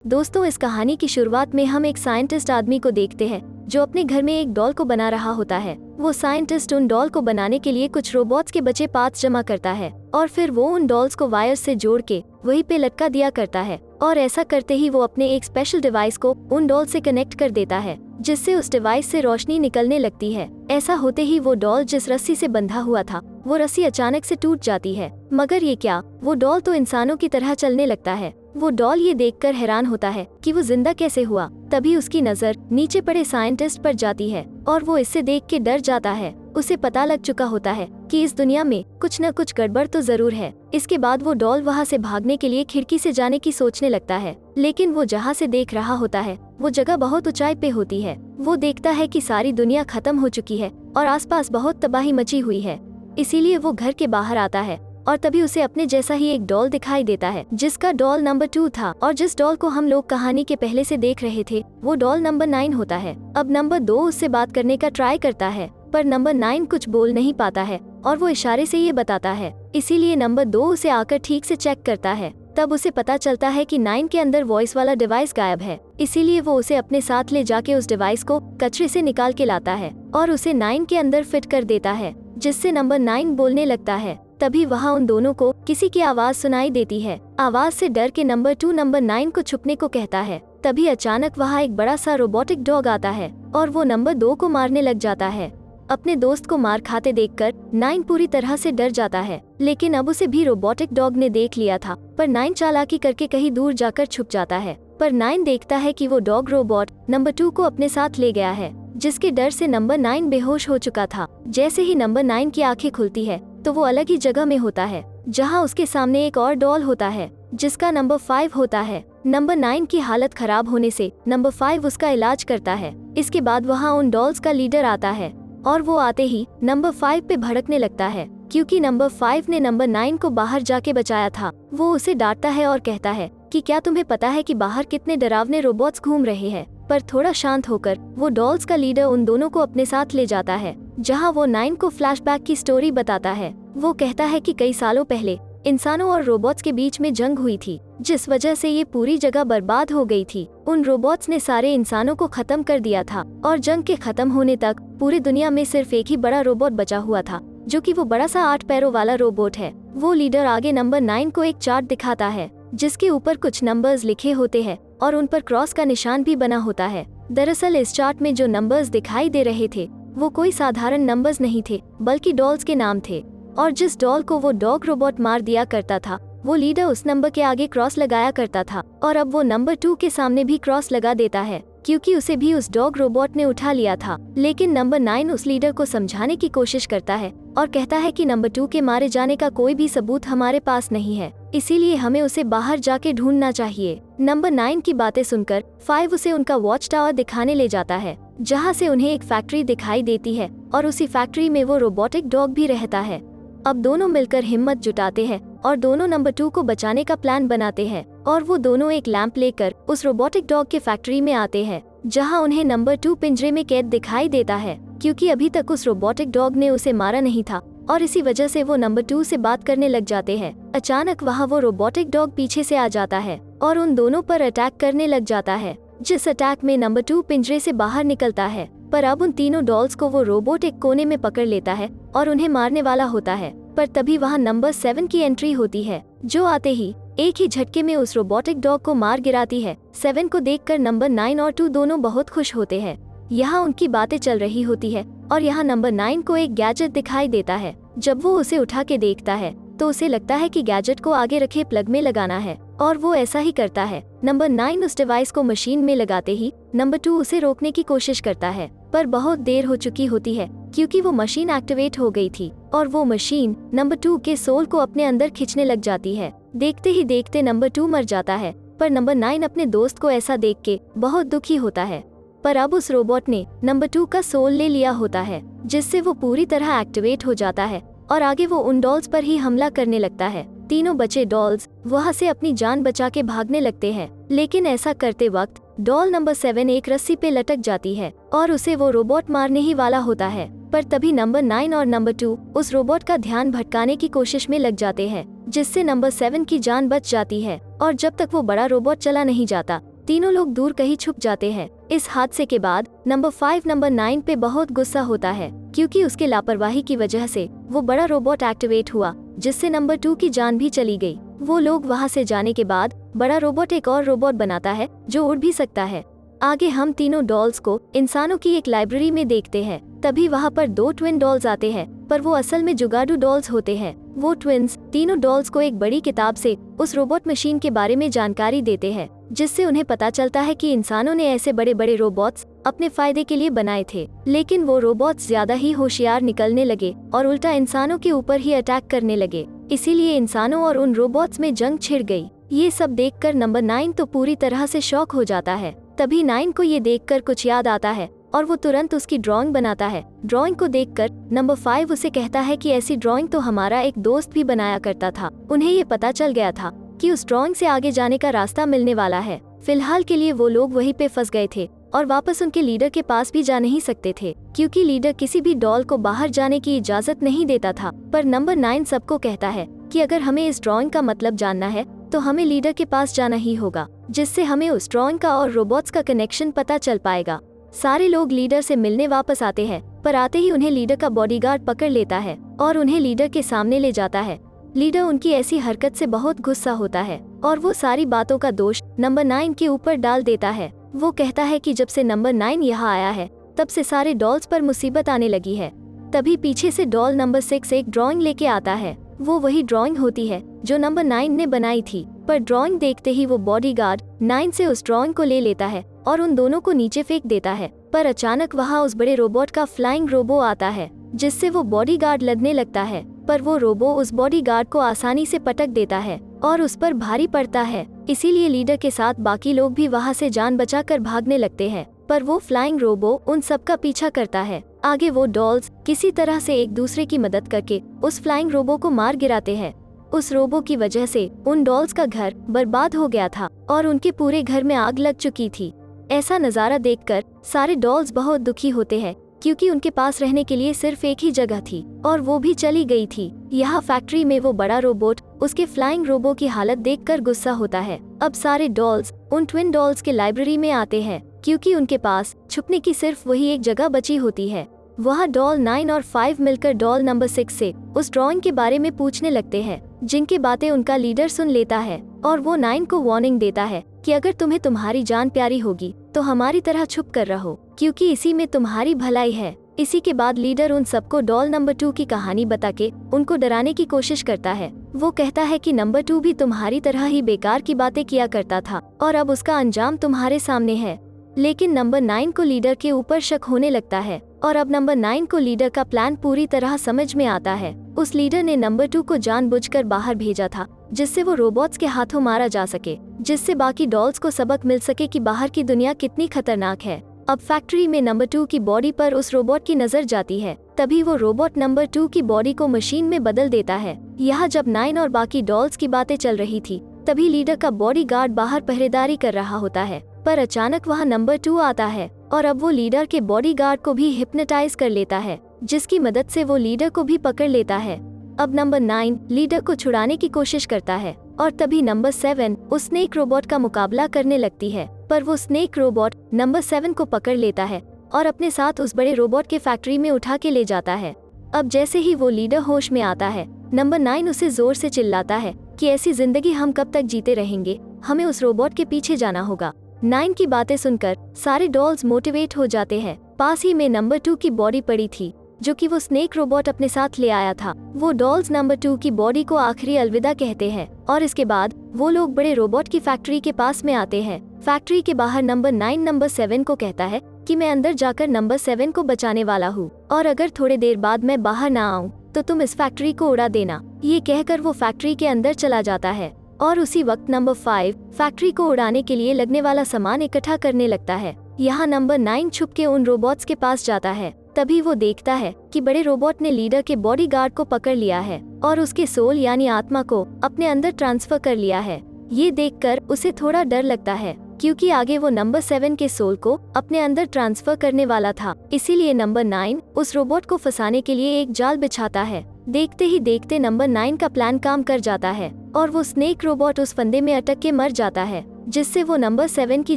दोस्तों, इस कहानी की शुरुआत में हम एक साइंटिस्ट आदमी को देखते हैं जो अपने घर में एक डॉल को बना रहा होता है। वो साइंटिस्ट उन डॉल को बनाने के लिए कुछ रोबोट्स के बचे पार्ट्स जमा करता है और फिर वो उन डॉल्स को वायर से जोड़ के वहीं पे लटका दिया करता है। और ऐसा करते ही वो अपने एक स्पेशल डिवाइस को उन डॉल से कनेक्ट कर देता है, जिससे उस डिवाइस से रोशनी निकलने लगती है। ऐसा होते ही वो डॉल जिस रस्सी से बंधा हुआ था वो रस्सी अचानक से टूट जाती है। मगर ये क्या, वो डॉल तो इंसानों की तरह चलने लगता है। वो डॉल ये देखकर हैरान होता है कि वो जिंदा कैसे हुआ। तभी उसकी नजर नीचे पड़े साइंटिस्ट पर जाती है और वो इससे देख के डर जाता है। उसे पता लग चुका होता है कि इस दुनिया में कुछ न कुछ गड़बड़ तो जरूर है। इसके बाद वो डॉल वहाँ से भागने के लिए खिड़की से जाने की सोचने लगता है, लेकिन वो जहाँ से देख रहा होता है वो जगह बहुत ऊंचाई पे होती है। वो देखता है कि सारी दुनिया खत्म हो चुकी है और आसपास बहुत तबाही मची हुई है। इसीलिए वो घर के बाहर आता है और तभी उसे अपने जैसा ही एक डॉल दिखाई देता है, जिसका डॉल नंबर 2 था। और जिस डॉल को हम लोग कहानी के पहले से देख रहे थे वो डॉल नंबर 9 होता है। अब नंबर 2 उससे बात करने का ट्राई करता है, पर नंबर 9 कुछ बोल नहीं पाता है और वो इशारे से ये बताता है। इसीलिए नंबर 2 उसे आकर ठीक से चेक करता है। तब उसे पता चलता है कि 9 के अंदर वॉइस वाला डिवाइस गायब है। इसीलिए वो उसे अपने साथ ले जाके उस डिवाइस को कचरे से निकाल के लाता है और उसे 9 के अंदर फिट कर देता है, जिससे नंबर 9 बोलने लगता है। तभी वहाँ उन दोनों को किसी की आवाज सुनाई देती है। आवाज से डर के नंबर 2 नंबर 9 को छुपने को कहता है। तभी अचानक वहाँ एक बड़ा सा रोबोटिक डॉग आता है और वो नंबर 2 को मारने लग जाता है। अपने दोस्त को मार खाते देखकर 9 पूरी तरह से डर जाता है, लेकिन अब उसे भी रोबोटिक डॉग ने देख लिया था। पर 9 चालाकी करके कहीं दूर जाकर छुप जाता है। पर 9 देखता है कि वो डॉग रोबोट नंबर 2 को अपने साथ ले गया है, जिसके डर से नंबर 9 बेहोश हो चुका था। जैसे ही नंबर 9 की आंखें खुलती है तो वो अलग ही जगह में होता है, जहां उसके सामने एक और डॉल होता है जिसका नंबर 5 होता है। नंबर 9 की हालत खराब होने से नंबर 5 उसका इलाज करता है। इसके बाद वहां उन डॉल्स का लीडर आता है और वो आते ही नंबर 5 पे भड़कने लगता है, क्योंकि नंबर 5 ने नंबर 9 को बाहर जाके बचाया था। वो उसे डांटता है और कहता है कि क्या तुम्हें पता है कि बाहर कितने डरावने रोबोट्स घूम रहे हैं। पर थोड़ा शांत होकर वो डॉल्स का लीडर उन दोनों को अपने साथ ले जाता है, जहां वो 9 को फ्लैशबैक की स्टोरी बताता है। वो कहता है कि कई सालों पहले इंसानों और रोबोट्स के बीच में जंग हुई थी, जिस वजह से ये पूरी जगह बर्बाद हो गई थी। उन रोबोट्स ने सारे इंसानों को खत्म कर दिया था और जंग के खत्म होने तक पूरी दुनिया में सिर्फ एक ही बड़ा रोबोट बचा हुआ था, जो कि वो बड़ा सा 8 पैरों वाला रोबोट है। वो लीडर आगे नंबर 9 को एक चार्ट दिखाता है, जिसके ऊपर कुछ नंबर्स लिखे होते हैं और उन पर क्रॉस का निशान भी बना होता है। दरअसल इस चार्ट में जो नंबर्स दिखाई दे रहे थे वो कोई साधारण नंबर्स नहीं थे, बल्कि डॉल्स के नाम थे। और जिस डॉल को वो डॉग रोबोट मार दिया करता था वो लीडर उस नंबर के आगे क्रॉस लगाया करता था, और अब वो नंबर 2 के सामने भी क्रॉस लगा देता है, क्योंकि उसे भी उस डॉग रोबोट ने उठा लिया था। लेकिन नंबर 9 उस लीडर को समझाने की कोशिश करता है और कहता है कि नंबर 2 के मारे जाने का कोई भी सबूत हमारे पास नहीं है, इसीलिए हमें उसे बाहर जाके ढूंढना चाहिए। नंबर 9 की बातें सुनकर 5 उसे उनका वॉच टावर दिखाने ले जाता है, जहाँ से उन्हें एक फैक्ट्री दिखाई देती है और उसी फैक्ट्री में वो रोबोटिक डॉग भी रहता है। अब दोनों मिलकर हिम्मत जुटाते हैं और दोनों नंबर 2 को बचाने का प्लान बनाते हैं, और वो दोनों एक लैंप लेकर उस रोबोटिक डॉग के फैक्ट्री में आते हैं, जहां उन्हें नंबर 2 पिंजरे में कैद दिखाई देता है, क्योंकि अभी तक उस रोबोटिक डॉग ने उसे मारा नहीं था और इसी वजह से वो नंबर 2 से बात करने लग जाते हैं। अचानक वहाँ वो रोबोटिक डॉग पीछे से आ जाता है और उन दोनों पर अटैक करने लग जाता है, जिस अटैक में नंबर 2 पिंजरे से बाहर निकलता है। पर अब उन तीनों डॉल्स को वो रोबोट एक कोने में पकड़ लेता है और उन्हें मारने वाला होता है। पर तभी वहाँ नंबर 7 की एंट्री होती है, जो आते ही एक ही झटके में उस रोबोटिक डॉग को मार गिराती है। 7 को देखकर नंबर 9 और 2 दोनों बहुत खुश होते हैं। यहाँ उनकी बातें चल रही होती है और यहाँ नंबर 9 को एक गैजेट दिखाई देता है। जब वो उसे उठा के देखता है तो उसे लगता है कि गैजेट को आगे रखे प्लग में लगाना है, और वो ऐसा ही करता है। नंबर 9 उस डिवाइस को मशीन में लगाते ही नंबर 2 उसे रोकने की कोशिश करता है, पर बहुत देर हो चुकी होती है, क्योंकि वो मशीन एक्टिवेट हो गई थी और वो मशीन नंबर 2 के सोल को अपने अंदर खींचने लग जाती है। देखते ही देखते नंबर 2 मर जाता है, पर नंबर 9 अपने दोस्त को ऐसा देख के बहुत दुखी होता है। पर अब उस रोबोट ने नंबर 2 का सोल ले लिया होता है, जिससे वो पूरी तरह एक्टिवेट हो जाता है और आगे वो उन डॉल्स पर ही हमला करने लगता है। तीनों बचे डॉल्स वहाँ से अपनी जान बचा के भागने लगते हैं, लेकिन ऐसा करते वक्त डॉल नंबर 7 एक रस्सी पे लटक जाती है और उसे वो रोबोट मारने ही वाला होता है। पर तभी नंबर 9 और नंबर 2 उस रोबोट का ध्यान भटकाने की कोशिश में लग जाते हैं, जिससे नंबर 7 की जान बच जाती है। और जब तक वो बड़ा रोबोट चला नहीं जाता तीनों लोग दूर कहीं छुप जाते हैं। इस हादसे के बाद नंबर 5 नंबर 9 पे बहुत गुस्सा होता है, क्योंकि उसके लापरवाही की वजह से वो बड़ा रोबोट एक्टिवेट हुआ, जिससे नंबर 2 की जान भी चली गई। वो लोग वहाँ से जाने के बाद बड़ा रोबोट एक और रोबोट बनाता है जो उड़ भी सकता है। आगे हम तीनों डॉल्स को इंसानों की एक लाइब्रेरी में देखते हैं। तभी वहाँ पर 2 ट्विन डॉल्स आते हैं, पर वो असल में जुगाड़ू डॉल्स होते हैं। वो ट्विन्स तीनों डॉल्स को एक बड़ी किताब से उस रोबोट मशीन के बारे में जानकारी देते हैं, जिससे उन्हें पता चलता है कि इंसानों ने ऐसे बड़े बड़े रोबोट्स अपने फायदे के लिए बनाए थे, लेकिन वो रोबोट्स ज्यादा ही होशियार निकलने लगे और उल्टा इंसानों के ऊपर ही अटैक करने लगे। इसीलिए इंसानों और उन रोबोट्स में जंग छिड़ गई। ये सब देखकर नंबर 9 तो पूरी तरह से शॉक हो जाता है। तभी 9 को ये देखकर कुछ याद आता है और वो तुरंत उसकी ड्राइंग बनाता है। ड्राइंग को देखकर नंबर 5 उसे कहता है कि ऐसी ड्राइंग तो हमारा एक दोस्त भी बनाया करता था। उन्हें ये पता चल गया था कि उस ड्राइंग से आगे जाने का रास्ता मिलने वाला है। फिलहाल के लिए वो लोग वहीं पे फंस गए थे और वापस उनके लीडर के पास भी जा नहीं सकते थे, क्योंकि लीडर किसी भी डॉल को बाहर जाने की इजाजत नहीं देता था। पर नंबर 9 सबको कहता है कि अगर हमें इस ड्राइंग का मतलब जानना है तो हमें लीडर के पास जाना ही होगा, जिससे हमें उस ड्राइंग का और रोबोट्स का कनेक्शन पता चल पाएगा। सारे लोग लीडर से मिलने वापस आते हैं, पर आते ही उन्हें लीडर का बॉडीगार्ड पकड़ लेता है और उन्हें लीडर के सामने ले जाता है। लीडर उनकी ऐसी हरकत से बहुत गुस्सा होता है और वो सारी बातों का दोष नंबर 9 के ऊपर डाल देता है। वो कहता है कि जब से नंबर 9 यहाँ आया है तब से सारे डॉल्स पर मुसीबत आने लगी है। तभी पीछे से डॉल नंबर 6 एक ड्राइंग लेके आता है। वो वही ड्राइंग होती है जो नंबर 9 ने बनाई थी, पर ड्राइंग देखते ही वो बॉडीगार्ड 9 से उस ड्राइंग को ले लेता है और उन दोनों को नीचे फेंक देता है। पर अचानक वहाँ उस बड़े रोबोट का फ्लाइंग रोबो आता है, जिससे वो बॉडीगार्ड लड़ने लगता है, पर वो रोबो उस बॉडीगार्ड को आसानी से पटक देता है और उस पर भारी पड़ता है। इसीलिए लीडर के साथ बाकी लोग भी वहाँ से जान बचाकर भागने लगते हैं, पर वो फ्लाइंग रोबो उन सबका पीछा करता है। आगे वो डॉल्स किसी तरह से एक दूसरे की मदद करके उस फ्लाइंग रोबो को मार गिराते हैं। उस रोबो की वजह से उन डॉल्स का घर बर्बाद हो गया था और उनके पूरे घर में आग लग चुकी थी। ऐसा नज़ारा देखकर सारे डॉल्स बहुत दुखी होते हैं, क्योंकि उनके पास रहने के लिए सिर्फ एक ही जगह थी और वो भी चली गई थी। यहाँ फैक्ट्री में वो बड़ा रोबोट उसके फ्लाइंग रोबो की हालत देखकर गुस्सा होता है। अब सारे डॉल्स उन ट्विन डॉल्स के लाइब्रेरी में आते हैं, क्योंकि उनके पास छुपने की सिर्फ वही एक जगह बची होती है। वहाँ डॉल 9 और 5 मिलकर डॉल नंबर 6 से उस ड्राइंग के बारे में पूछने लगते हैं, जिनकी बातें उनका लीडर सुन लेता है और वो 9 को वार्निंग देता है कि अगर तुम्हें तुम्हारी जान प्यारी होगी तो हमारी तरह छुप कर रहो, क्योंकि इसी में तुम्हारी भलाई है। इसी के बाद लीडर उन सबको डॉल नंबर 2 की कहानी बता के उनको डराने की कोशिश करता है। वो कहता है कि नंबर 2 भी तुम्हारी तरह ही बेकार की बातें किया करता था और अब उसका अंजाम तुम्हारे सामने है। लेकिन नंबर 9 को लीडर के ऊपर शक होने लगता है और अब नंबर 9 को लीडर का प्लान पूरी तरह समझ में आता है। उस लीडर ने नंबर 2 को जानबूझकर बाहर भेजा था, जिससे वो रोबोट्स के हाथों मारा जा सके, जिससे बाकी डॉल्स को सबक मिल सके कि बाहर की दुनिया कितनी खतरनाक है। अब फैक्ट्री में नंबर 2 की बॉडी पर उस रोबोट की नजर जाती है। तभी वो रोबोट नंबर 2 की बॉडी को मशीन में बदल देता है। यहाँ जब 9 और बाकी डॉल्स की बातें चल रही थी, तभी लीडर का बॉडीगार्ड बाहर पहरेदारी कर रहा होता है, पर अचानक वहाँ नंबर 2 आता है और अब वो लीडर के बॉडीगार्ड को भी हिप्नोटाइज कर लेता है, जिसकी मदद से वो लीडर को भी पकड़ लेता है। अब नंबर 9 लीडर को छुड़ाने की कोशिश करता है और तभी नंबर 7 उस स्नेक रोबोट का मुकाबला करने लगती है, पर वो स्नेक रोबोट नंबर 7 को पकड़ लेता है और अपने साथ उस बड़े रोबोट के फैक्ट्री में उठा के ले जाता है। अब जैसे ही वो लीडर होश में आता है, नंबर 9 उसे जोर से चिल्लाता है कि ऐसी जिंदगी हम कब तक जीते रहेंगे, हमें उस रोबोट के पीछे जाना होगा। 9 की बातें सुनकर सारे डॉल्स मोटिवेट हो जाते हैं। पास ही में नंबर 2 की बॉडी पड़ी थी, जो कि वो स्नेक रोबोट अपने साथ ले आया था। वो डॉल्स नंबर 2 की बॉडी को आखिरी अलविदा कहते हैं और इसके बाद वो लोग बड़े रोबोट की फैक्ट्री के पास में आते हैं। फैक्ट्री के बाहर नंबर 9 नंबर 7 को कहता है कि मैं अंदर जाकर नंबर 7 को बचाने वाला हूँ और अगर थोड़े देर बाद मैं बाहर ना आऊँ तो तुम इस फैक्ट्री को उड़ा देना। ये कहकर वो फैक्ट्री के अंदर चला जाता है और उसी वक्त नंबर 5 फैक्ट्री को उड़ाने के लिए लगने वाला सामान इकट्ठा करने लगता है। यहाँ नंबर 9 छुप के उन रोबोट्स के पास जाता है। तभी वो देखता है कि बड़े रोबोट ने लीडर के बॉडीगार्ड को पकड़ लिया है और उसके सोल यानी आत्मा को अपने अंदर ट्रांसफर कर लिया है। ये देखकर उसे थोड़ा डर लगता है, क्योंकि आगे वो नंबर 7 के सोल को अपने अंदर ट्रांसफर करने वाला था। इसीलिए नंबर 9 उस रोबोट को फंसाने के लिए एक जाल बिछाता है। देखते ही देखते नंबर 9 का प्लान काम कर जाता है और वो स्नेक रोबोट उस फंदे में अटक के मर जाता है। जिससे वो नंबर 7 की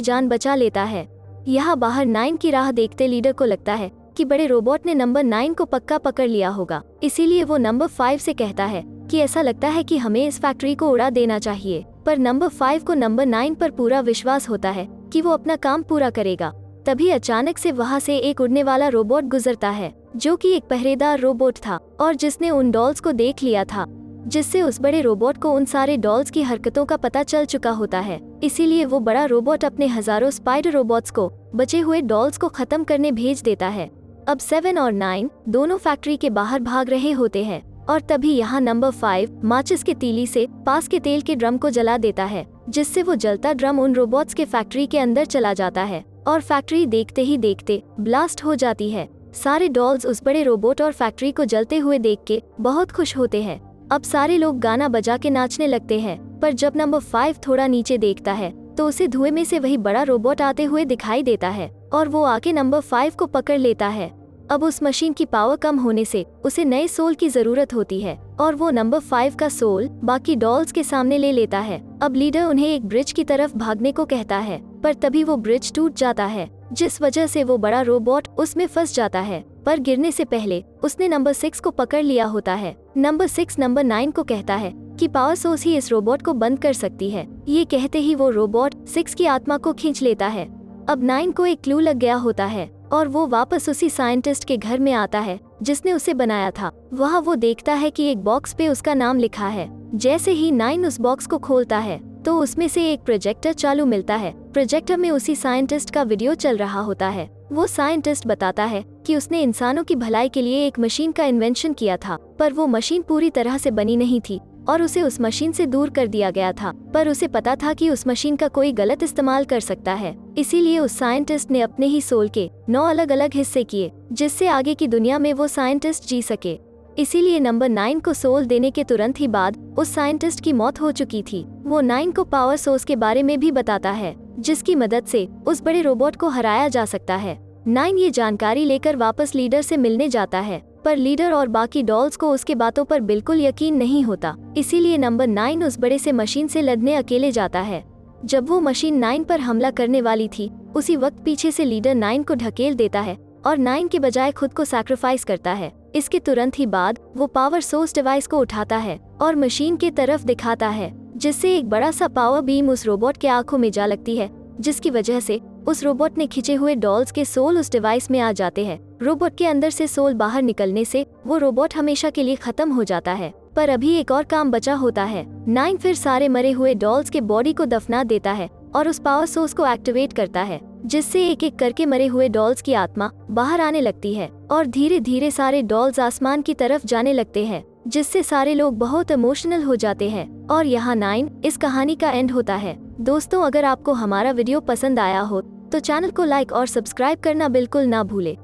जान बचा लेता है। यहाँ बाहर 9 की राह देखते लीडर को लगता है कि बड़े रोबोट ने नंबर 9 को पक्का पकड़ लिया होगा। इसीलिए वो नंबर 5 से कहता है कि ऐसा लगता है कि हमें इस फैक्ट्री को उड़ा देना चाहिए। पर नंबर 5 को नंबर 9 पर पूरा विश्वास होता है कि वो अपना काम पूरा करेगा। तभी अचानक से वहाँ से एक उड़ने वाला रोबोट गुजरता है, जो कि एक पहरेदार रोबोट था और जिसने उन डॉल्स को देख लिया था, जिससे उस बड़े रोबोट को उन सारे डॉल्स की हरकतों का पता चल चुका होता है। इसीलिए वो बड़ा रोबोट अपने हजारों स्पाइडर रोबोट्स को बचे हुए डॉल्स को खत्म करने भेज देता है। अब 7 और 9 दोनों फैक्ट्री के बाहर भाग रहे होते हैं और तभी यहाँ नंबर 5 माचिस के तीली से पास के तेल के ड्रम को जला देता है, जिससे वो जलता ड्रम उन रोबोट्स के फैक्ट्री के अंदर चला जाता है और फैक्ट्री देखते ही देखते ब्लास्ट हो जाती है। सारे डॉल्स उस बड़े रोबोट और फैक्ट्री को जलते हुए देख के बहुत खुश होते हैं। अब सारे लोग गाना बजा के नाचने लगते हैं, पर जब नंबर 5 थोड़ा नीचे देखता है तो उसे धुएं में से वही बड़ा रोबोट आते हुए दिखाई देता है और वो आके नंबर 5 को पकड़ लेता है। अब उस मशीन की पावर कम होने से उसे नए सोल की जरूरत होती है और वो नंबर 5 का सोल बाकी डॉल्स के सामने ले लेता है। अब लीडर उन्हें एक ब्रिज की तरफ भागने को कहता है, पर तभी वो ब्रिज टूट जाता है, जिस वजह से वो बड़ा रोबोट उसमें फंस जाता है। पर गिरने से पहले उसने नंबर 6 को पकड़ लिया होता है। नंबर 6 नंबर 9 को कहता है कि पावर सोर्स ही इस रोबोट को बंद कर सकती है। ये कहते ही वो रोबोट 6 की आत्मा को खींच लेता है। अब 9 को एक क्लू लग गया होता है और वो वापस उसी साइंटिस्ट के घर में आता है जिसने उसे बनाया था। वहाँ वो देखता है कि एक बॉक्स पे उसका नाम लिखा है। जैसे ही 9 उस बॉक्स को खोलता है तो उसमें से एक प्रोजेक्टर चालू मिलता है। प्रोजेक्टर में उसी साइंटिस्ट का वीडियो चल रहा होता है। वो साइंटिस्ट बताता है कि उसने इंसानों की भलाई के लिए एक मशीन का इन्वेंशन किया था, पर वो मशीन पूरी तरह से बनी नहीं थी और उसे उस मशीन से दूर कर दिया गया था। पर उसे पता था कि उस मशीन का कोई गलत इस्तेमाल कर सकता है। इसीलिए उस साइंटिस्ट ने अपने ही सोल के 9 अलग अलग हिस्से किए, जिससे आगे की दुनिया में वो साइंटिस्ट जी सके। इसीलिए नंबर 9 को सोल देने के तुरंत ही बाद उस साइंटिस्ट की मौत हो चुकी थी। वो 9 को पावर सोर्स के बारे में भी बताता है, जिसकी मदद से उस बड़े रोबोट को हराया जा सकता है। 9 ये जानकारी लेकर वापस लीडर से मिलने जाता है, पर लीडर और बाकी डॉल्स को उसके बातों पर बिल्कुल यकीन नहीं होता। इसीलिए नंबर 9 उस बड़े से मशीन से लड़ने अकेले जाता है। जब वो मशीन 9 पर हमला करने वाली थी, उसी वक्त पीछे से लीडर 9 को ढकेल देता है और 9 के बजाय खुद को सैक्रिफाइस करता है। इसके तुरंत ही बाद वो पावर सोर्स डिवाइस को उठाता है और मशीन की तरफ दिखाता है, जिससे एक बड़ा सा पावर बीम उस रोबोट के आंखों में जा लगती है, जिसकी वजह से उस रोबोट ने खींचे हुए डॉल्स के सोल उस डिवाइस में आ जाते हैं। रोबोट के अंदर से सोल बाहर निकलने से वो रोबोट हमेशा के लिए खत्म हो जाता है। पर अभी एक और काम बचा होता है। 9 फिर सारे मरे हुए डॉल्स के बॉडी को दफना देता है और उस पावर सोर्स को एक्टिवेट करता है, जिससे एक एक करके मरे हुए डॉल्स की आत्मा बाहर आने लगती है और धीरे धीरे सारे डॉल्स आसमान की तरफ जाने लगते हैं, जिससे सारे लोग बहुत इमोशनल हो जाते हैं। और यहाँ 9 इस कहानी का एंड होता है। दोस्तों, अगर आपको हमारा वीडियो पसंद आया हो तो चैनल को लाइक और सब्सक्राइब करना बिल्कुल ना भूले।